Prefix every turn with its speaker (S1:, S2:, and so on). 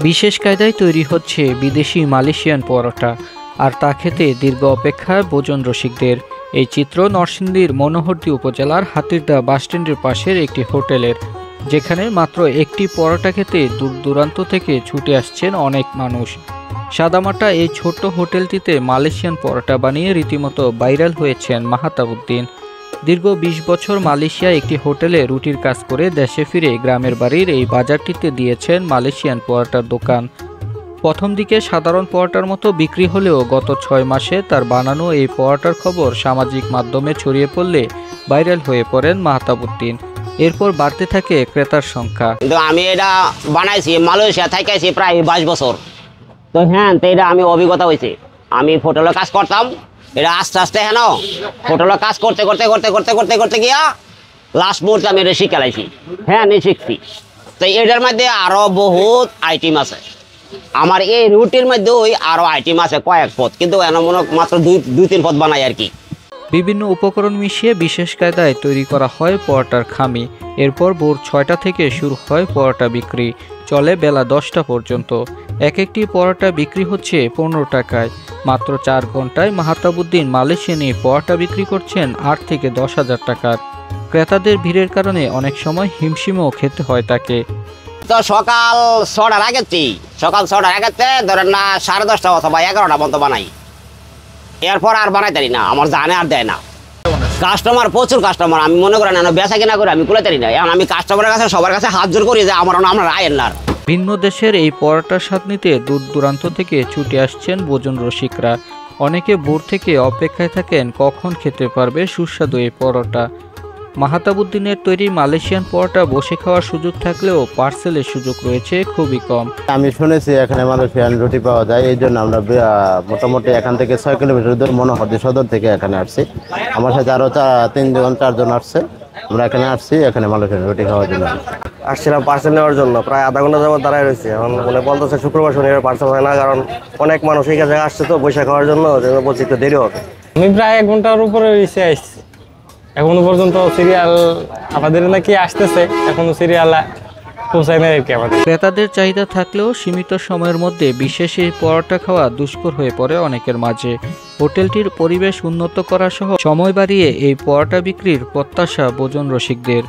S1: বিশেষ কায়দায় তৈরি হচ্ছে বিদেশি মালয়েশিয়ান পরোটা, আর তা খেতে দীর্ঘ অপেক্ষা ভোজন রসিকদের। এই চিত্র নরসিংদীর মনোহরদী উপজেলার হাতিরদা বাসস্ট্যান্ডের পাশের একটি হোটেলের, যেখানে মাত্র একটি পরোটা খেতে দূর দূরান্ত থেকে ছুটে আসছেন অনেক মানুষ। সাদামাটা এই ছোট্ট হোটেলটিতে মালয়েশিয়ান পরোটা বানিয়ে রীতিমতো ভাইরাল হয়েছেন মাহতাবউদ্দিন। দীর্ঘ ২০ বছর মালয়েশিয়া একটি হোটেলে রুটির কাজ করে দেশে ফিরে গ্রামের বাড়ির এই বাজারটিতে দিয়েছেন মালয়েশিয়ান পরোটার দোকান। প্রথম দিকে সাধারণ পরোটার মতো বিক্রি হলেও গত ৬ মাসে তার বানানো এই পরোটার খবর সামাজিক মাধ্যমে ছড়িয়ে পড়লে ভাইরাল হয়ে পড়েন মাহতাবউদ্দিন। এরপর বাড়তে থাকে ক্রেতার সংখ্যা।
S2: আমি এটা বানাইছি মালয়েশিয়া থেকে প্রায় ২২ বছর। তো হ্যাঁ, তো এটা আমি অভিজ্ঞতা হয়েছে। আমি হোটেলে কাজ করতাম, এটা আস্তে আস্তে হ্যাঁ হোটেলে কাজ করতে করতে করতে করতে করতে করতে গিয়া লাস্ট মুহূর্তে আমি এটা শিখে লাইছি। হ্যাঁ, আমি শিখছি। তো এটার মধ্যে আরও বহুত আইটেম আছে। আমার এই রুটির মধ্যে ওই আরও আইটেম আছে কয়েক পদ, কিন্তু মনে মাত্র দুই তিন পদ বানাই আর কি।
S1: বিভিন্ন উপকরণ মিশিয়ে বিশেষ কায়দায় তৈরি করা হয় পরোটার খামি। এরপর ভোর ৬টা থেকে শুরু হয় পরোটা বিক্রি, চলে বেলা ১০টা পর্যন্ত। এক একটি পরোটা বিক্রি হচ্ছে ১৫ টাকায়। মাত্র ৪ ঘন্টায় মাহতাবউদ্দিন মালয়েশিয়ান এই পরোটা বিক্রি করছেন ৮ থেকে ১০,০০০ টাকার। ক্রেতাদের ভিড়ের কারণে অনেক সময় হিমশিমও খেতে হয় তাকে।
S2: তো সকাল ৬টার আগেতে ধরেন না ১০:৩০ অথবা ১১টা পর্যন্ত বানাই। এরপর আর বানাইতারি না, আমার জানে আর দেয় না। কাস্টমার প্রচুর কাস্টমার, আমি মনে করেন বেচা কিনা করে আমি কুলাইতারি না। এখন আমি কাস্টমারের কাছে সবার কাছে হাত জোর করি যে আমরা আয়েন না।
S1: ভিন্ন দেশের এই পরোটার স্বাদ নিতে দূর দূরান্ত থেকে ছুটে আসছেন ভোজন রসিকরা। অনেকে ভোর থেকে অপেক্ষায় থাকেন কখন খেতে পারবে সুস্বাদু এই পরোটা। মাহতাবউদ্দিনের তৈরি মালয়েশিয়ান পরোটা বসে খাওয়ার সুযোগ থাকলেও পার্সেলের সুযোগ রয়েছে খুবই কম।
S3: আমি শুনেছি এখানে মালয়েশিয়ান রুটি পাওয়া যায়, এই জন্য আমরা মোটামুটি এখান থেকে ৬ কিলোমিটার দূর মনোহরদী সদর থেকে এখানে আসছি। আমার সাথে আরও ৩-৪ জন আসছে। আমরা এখানে আসছি এখানে মালয়েশিয়ান রুটি খাওয়ার জন্য।
S4: আসছিলাম পার্সেল নেওয়ার জন্য, প্রায় আধা ঘন্টা যাবত দাঁড়ায় রয়েছে। এখন বলতেছে শুক্রবার শনিবার পার্সেল হয় না, কারণ অনেক মানুষ এই কাছে আসছে তো বৈশাখ খাওয়ার জন্য, বলছি একটু দেরি হবে।
S5: আমি প্রায় ১ ঘন্টার উপরে এসে আসছি। এখনো পর্যন্ত সিরিয়াল আমাদের নাকি আসতেছে, এখনো সিরিয়াল পৌঁছায় না আর কি আমাদের।
S1: ক্রেতাদের চাহিদা থাকলেও সীমিত সময়ের মধ্যে বিশেষ এই পরোটা খাওয়া দুষ্কর হয়ে পড়ে অনেকের মাঝে। হোটেলটির পরিবেশ উন্নত করা সহ সময় বাড়িয়ে এই পরোটা বিক্রির প্রত্যাশা ভোজন রসিকদের।